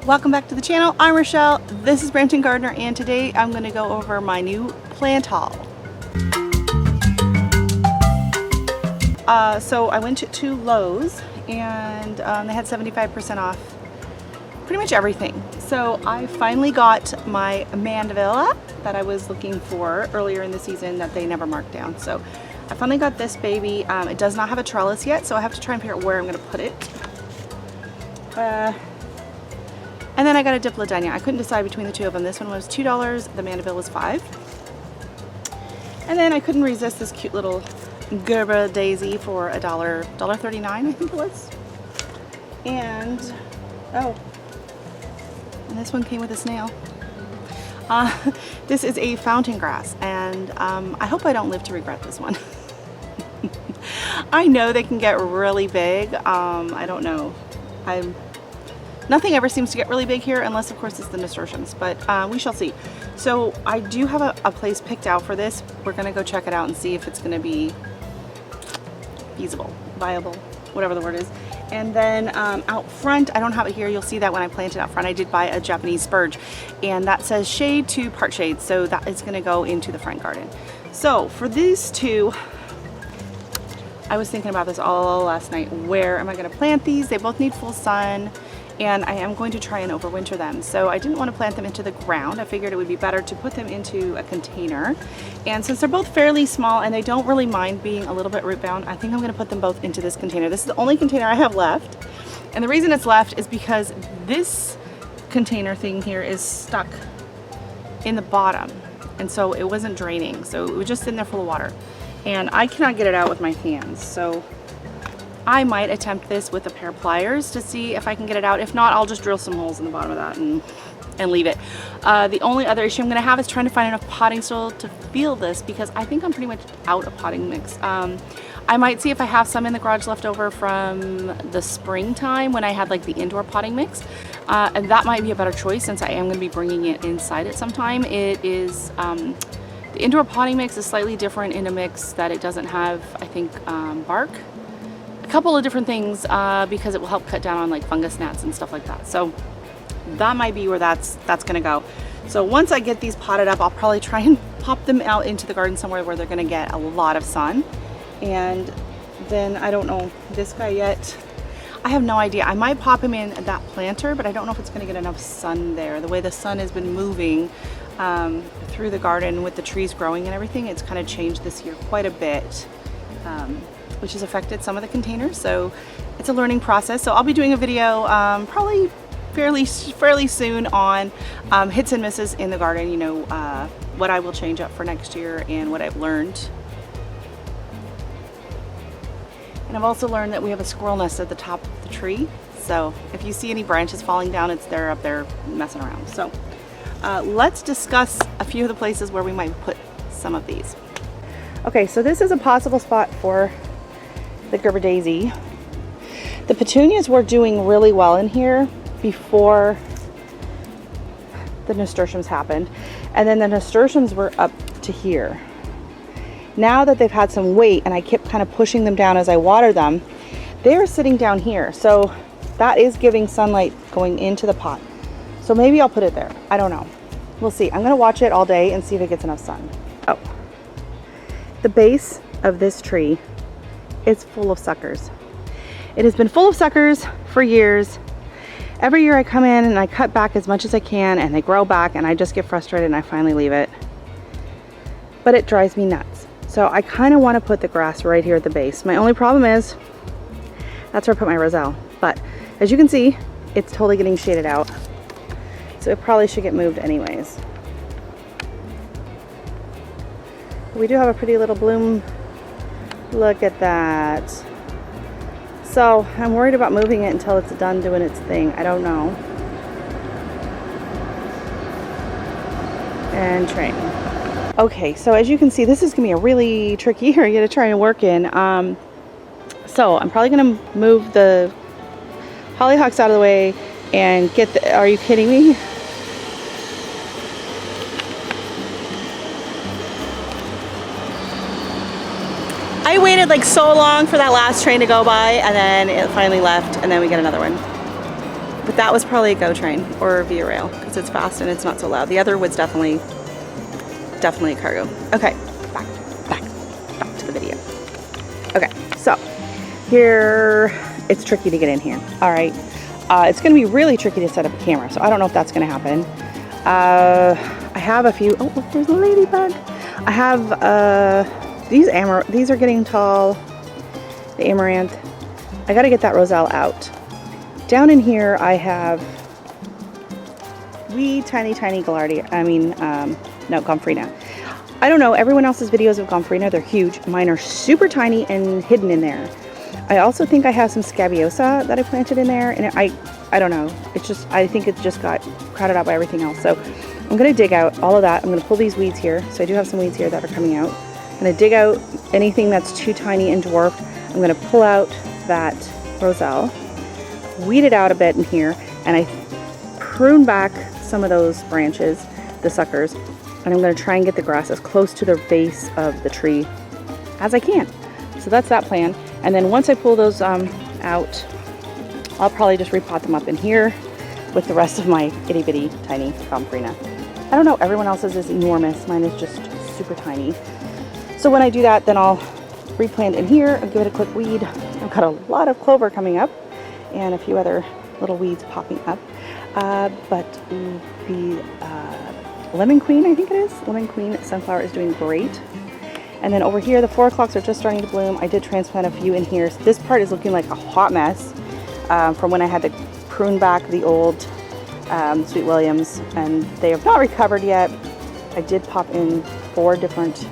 Welcome back to the channel. I'm Rochelle. This is Brampton Gardener, and today I'm going to go over my new plant haul. So I went to Lowe's and they had 75% off pretty much everything. So I finally got my mandevilla that I was looking for earlier in the season that they never marked down. So I finally got this baby. It does not have a trellis yet, so I have to try and figure out where I'm going to put it. And then I got a Diplodenia. I couldn't decide between the two of them. This one was $2, the mandevilla was $5. And then I couldn't resist this cute little Gerber daisy for $1.39, I think it was. And this one came with a snail. This is a fountain grass, and I hope I don't live to regret this one. I know they can get really big. I don't know. Nothing ever seems to get really big here, unless of course it's the nasturtiums, but we shall see. So I do have a place picked out for this. We're gonna go check it out and see if it's gonna be feasible, viable, whatever the word is. And then out front, I don't have it here, you'll see that when I planted out front, I did buy a Japanese spurge, and that says shade to part shade, so that is gonna go into the front garden. So for these two, I was thinking about this all last night. Where am I gonna plant these? They both need full sun, and I am going to try and overwinter them. So I didn't want to plant them into the ground. I figured it would be better to put them into a container. And since they're both fairly small and they don't really mind being a little bit root bound, I think I'm going to put them both into this container. This is the only container I have left. And the reason it's left is because this container thing here is stuck in the bottom. And so it wasn't draining. So it was just sitting there full of water. And I cannot get it out with my hands. So I might attempt this with a pair of pliers to see if I can get it out. If not, I'll just drill some holes in the bottom of that and leave it. The only other issue I'm gonna have is trying to find enough potting soil to fill this, because I think I'm pretty much out of potting mix. I might see if I have some in the garage left over from the springtime when I had like the indoor potting mix. And that might be a better choice, since I am gonna be bringing it inside at some time. It is, the indoor potting mix is slightly different in a mix that it doesn't have, I think, bark. A couple of different things because it will help cut down on like fungus gnats and stuff like that. So that might be where that's gonna go. So once I get these potted up, I'll probably try and pop them out into the garden somewhere where they're gonna get a lot of sun. And then I don't know this guy yet. I have no idea. I might pop him in that planter, but I don't know if it's gonna get enough sun there. The way the sun has been moving through the garden with the trees growing and everything, it's kind of changed this year quite a bit. Which has affected some of the containers, so it's a learning process. So I'll be doing a video probably fairly soon on hits and misses in the garden, you know, what I will change up for next year and what I've learned. And I've also learned that we have a squirrel nest at the top of the tree, so if you see any branches falling down, they're up there messing around. So let's discuss a few of the places where we might put some of these. Okay, so this is a possible spot for the Gerber daisy. The petunias were doing really well in here before the nasturtiums happened, and then the nasturtiums were up to here. Now that they've had some weight and I kept kind of pushing them down as I water them, they're sitting down here, so that is giving sunlight going into the pot. So maybe I'll put it there. I don't know, we'll see. I'm gonna watch it all day and see if it gets enough sun. Oh, the base of this tree is full of suckers. It has been full of suckers for years. Every year I come in and I cut back as much as I can, and they grow back, and I just get frustrated and I finally leave it. But it drives me nuts. So I kind of want to put the grass right here at the base. My only problem is that's where I put my roselle. But as you can see, it's totally getting shaded out. So it probably should get moved anyways. We do have a pretty little bloom. Look at that. So I'm worried about moving it until it's done doing its thing. I don't know. And train. Okay, so as you can see, this is gonna be a really tricky area to try and work in. So I'm probably gonna move the hollyhocks out of the way and get the, are you kidding me? I waited like so long for that last train to go by, and then it finally left, and then we get another one. But that was probably a GO train or a Via Rail because it's fast and it's not so loud. The other was definitely a cargo. Okay, back to the video. Okay, so here, it's tricky to get in here. All right, it's gonna be really tricky to set up a camera, so I don't know if that's gonna happen. I have a few, oh, look, there's a ladybug. I have, these are getting tall, the amaranth. I gotta get that roselle out. Down in here, I have wee tiny gaillardia. No, gomphrena. I don't know, everyone else's videos of gomphrena, they're huge. Mine are super tiny and hidden in there. I also think I have some scabiosa that I planted in there, and I don't know. It's just, I think it just got crowded out by everything else. So I'm gonna dig out all of that. I'm gonna pull these weeds here. So I do have some weeds here that are coming out. I'm gonna dig out anything that's too tiny and dwarfed. I'm gonna pull out that roselle, weed it out a bit in here, and I prune back some of those branches, the suckers, and I'm going to try and get the grass as close to the base of the tree as I can. So that's that plan. And then once I pull those out, I'll probably just repot them up in here with the rest of my itty bitty tiny gomphrena. I don't know, everyone else's is enormous. Mine is just super tiny. So when I do that, then I'll replant in here and give it a quick weed. I've got a lot of clover coming up and a few other little weeds popping up. But the lemon queen, I think it is, lemon queen sunflower is doing great. And then over here, the 4 o'clocks are just starting to bloom. I did transplant a few in here. So this part is looking like a hot mess from when I had to prune back the old Sweet Williams, and they have not recovered yet. I did pop in 4 different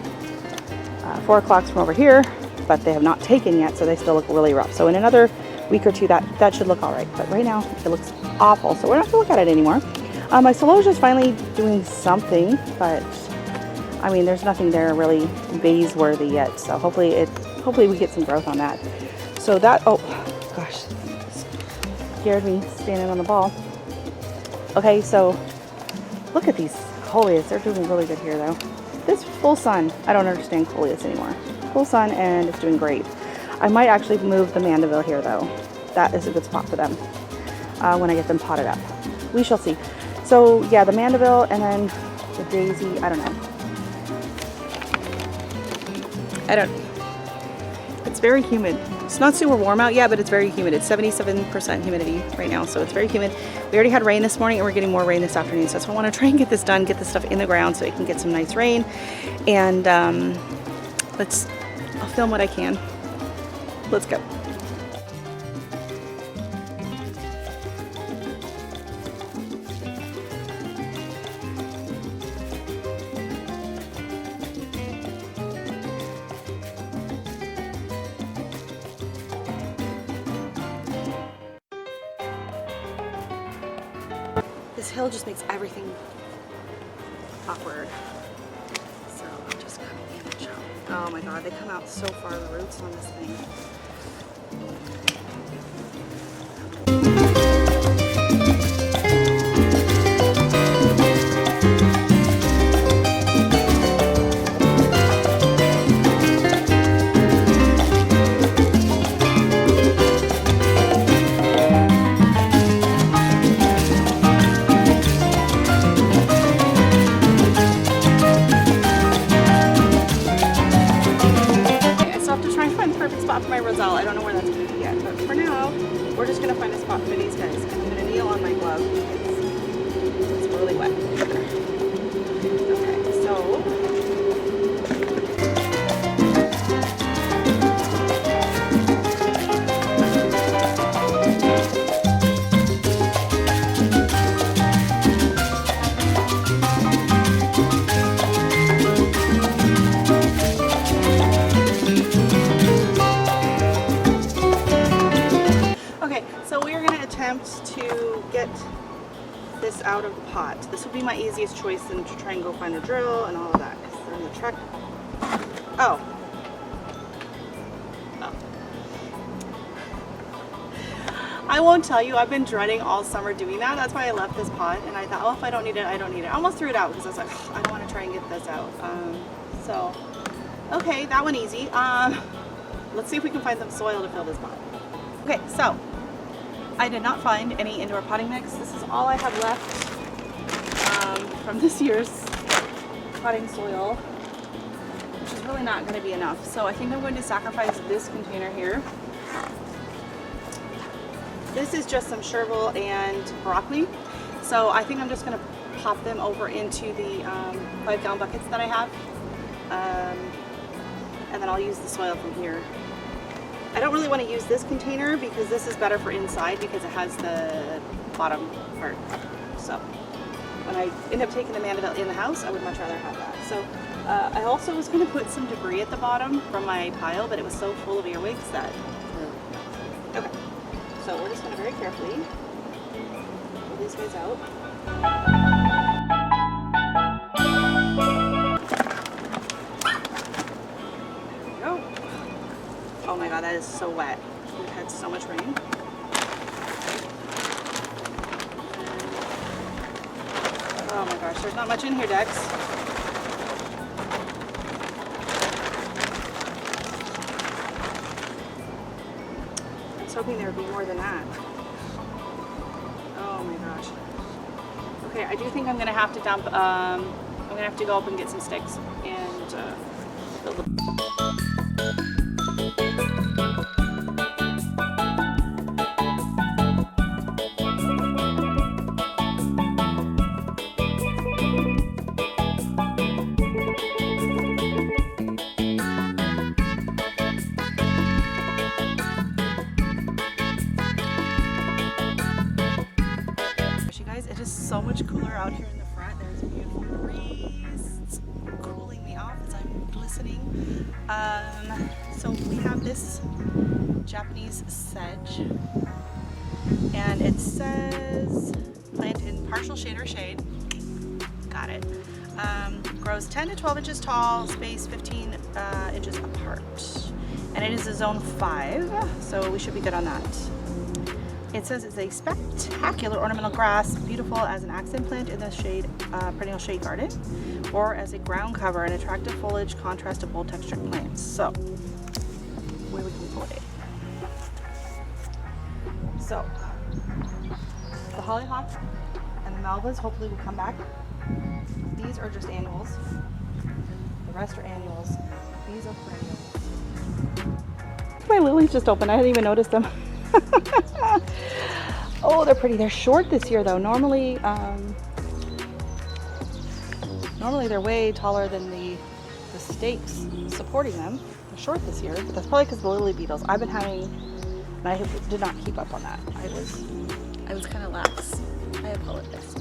4 o'clocks from over here, but they have not taken yet, so they still look really rough. So in another week or two, that should look all right. But right now, it looks awful, so we're not gonna look at it anymore. My celosia is finally doing something, but I mean, there's nothing there really vase worthy yet. So hopefully we get some growth on that. So that, oh gosh, scared me standing on the ball. Okay, so look at these coleus. They're doing really good here though. This full sun, I don't understand coleus anymore. Full sun and it's doing great. I might actually move the mandeville here though. That is a good spot for them when I get them potted up. We shall see. So yeah, the mandeville and then the daisy, I don't know. It's very humid. It's not super warm out yet, but it's very humid. It's 77% humidity right now, so it's very humid. We already had rain this morning and we're getting more rain this afternoon, so I want to try and get this done, get this stuff in the ground so it can get some nice rain. And I'll film what I can. Let's go. This hill just makes everything awkward. So I'm just coming in and chopping. Oh my god, they come out so far, the roots on this thing. For my roselle. I don't know where that's going to be yet, but for now, we're just going to find a spot for these guys. And I'm going to kneel on my glove because it's really wet. Okay, so to get this out of the pot. This would be my easiest choice than to try and go find a drill and all of that because they're in the truck. Oh. I won't tell you, I've been dreading all summer doing that. That's why I left this pot and I thought, oh, if I don't need it, I don't need it. I almost threw it out because I was like, I don't want to try and get this out. So, okay, that one easy. Let's see if we can find some soil to fill this pot. Okay, so I did not find any indoor potting mix. This is all I have left from this year's potting soil, which is really not going to be enough. So I think I'm going to sacrifice this container here. This is just some chervil and broccoli. So I think I'm just going to pop them over into the 5-gallon buckets that I have. And then I'll use the soil from here. I don't really want to use this container because this is better for inside because it has the bottom part. So when I end up taking the Mandeville in the house, I would much rather have that. So I also was going to put some debris at the bottom from my pile, but it was so full of earwigs that... Okay, so we're just going to very carefully pull these guys out. Oh my god, that is so wet. We've had so much rain. Oh my gosh, there's not much in here, Dex. I was hoping there would be more than that. Oh my gosh. Okay, I do think I'm gonna have to dump, I'm gonna have to go up and get some sticks and build a... It is so much cooler out here in the front. There's a beautiful breeze. It's cooling me off as I'm listening. So we have this Japanese sedge, and it says plant in partial shade or shade. Got it. Grows 10 to 12 inches tall, spaced 15 inches apart, and it is a zone 5, so we should be good on that. It says it's a spectacular ornamental grass, beautiful as an accent plant in the shade, perennial shade garden, or as a ground cover, an attractive foliage contrast to bold textured plants. So, where we can put it. So, the hollyhock and the malvas hopefully will come back. These are just annuals. The rest are annuals. These are perennials. My lilies just opened. I hadn't even noticed them. Oh, they're pretty. They're short this year though. Normally they're way taller than the stakes supporting them. They're short this year, but that's probably because of the lily beetles. I've been having, and I did not keep up on that. I was kind of lax. I apologize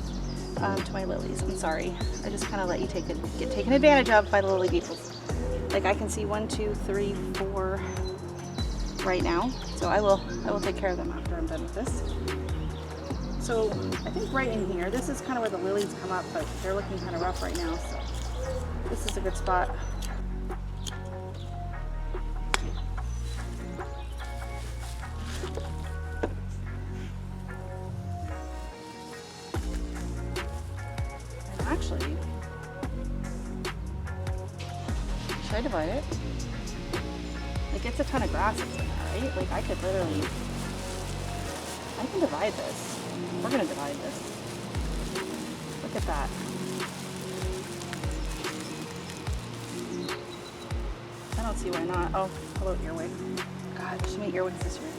to my lilies. I'm sorry. I just kind of let you get taken advantage of by the lily beetles. Like I can see 1, 2, 3, 4 right now. So I will take care of them after I'm done with this. So I think right in here, this is kind of where the lilies come up, but they're looking kind of rough right now. So this is a good spot. And actually, should I divide it? Like it's a ton of grasses in there, right? Like I can divide this. We're gonna divide this. Look at that. I don't see why not. Oh, hello earwig. God, there's so many earwigs this year.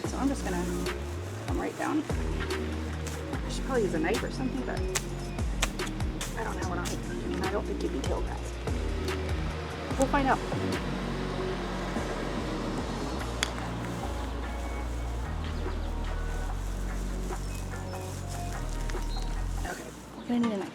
So I'm just gonna come right down. I should probably use a knife or something, but I don't know what I don't think you can kill grass. We'll find out. I need a knife.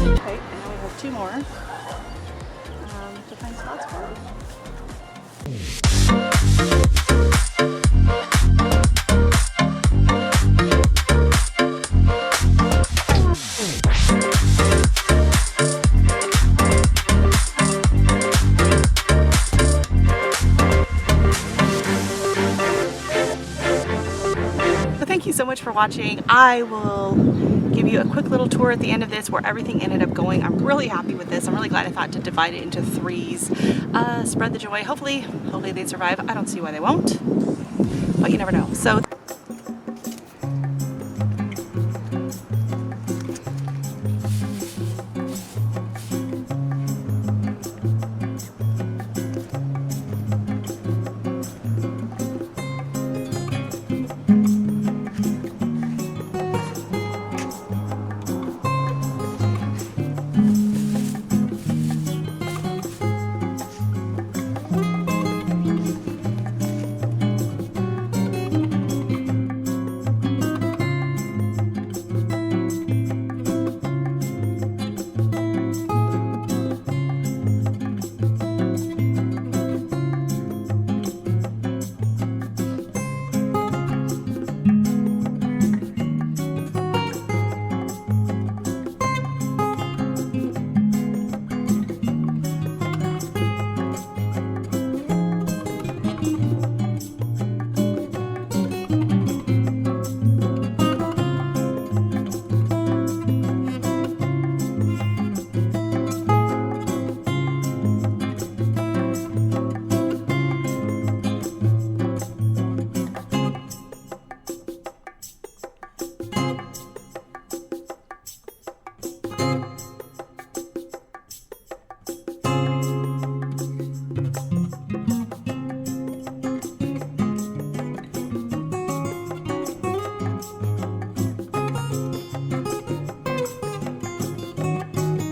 Okay, and now we have 2 more to find spots for. Thank you so much for for watching. I will give you a quick little tour at the end of this where everything ended up going. I'm really happy with this. I'm really glad I thought to divide it into 3s. Spread the joy. Hopefully they survive. I don't see why they won't, but you never know. So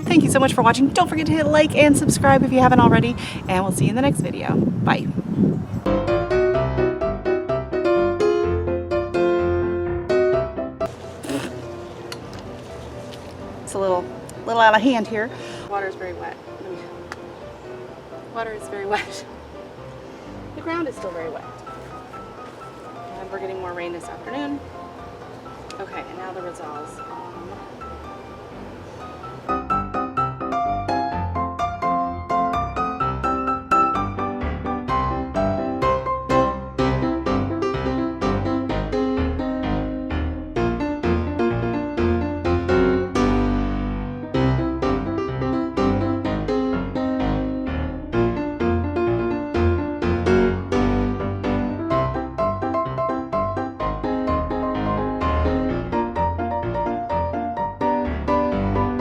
thank you so much for watching. Don't forget to hit like and subscribe if you haven't already, and we'll see you in the next video. Bye. It's a little out of hand here. Water is very wet. Water is very wet. The ground is still very wet. And we're getting more rain this afternoon. Okay, and now the results.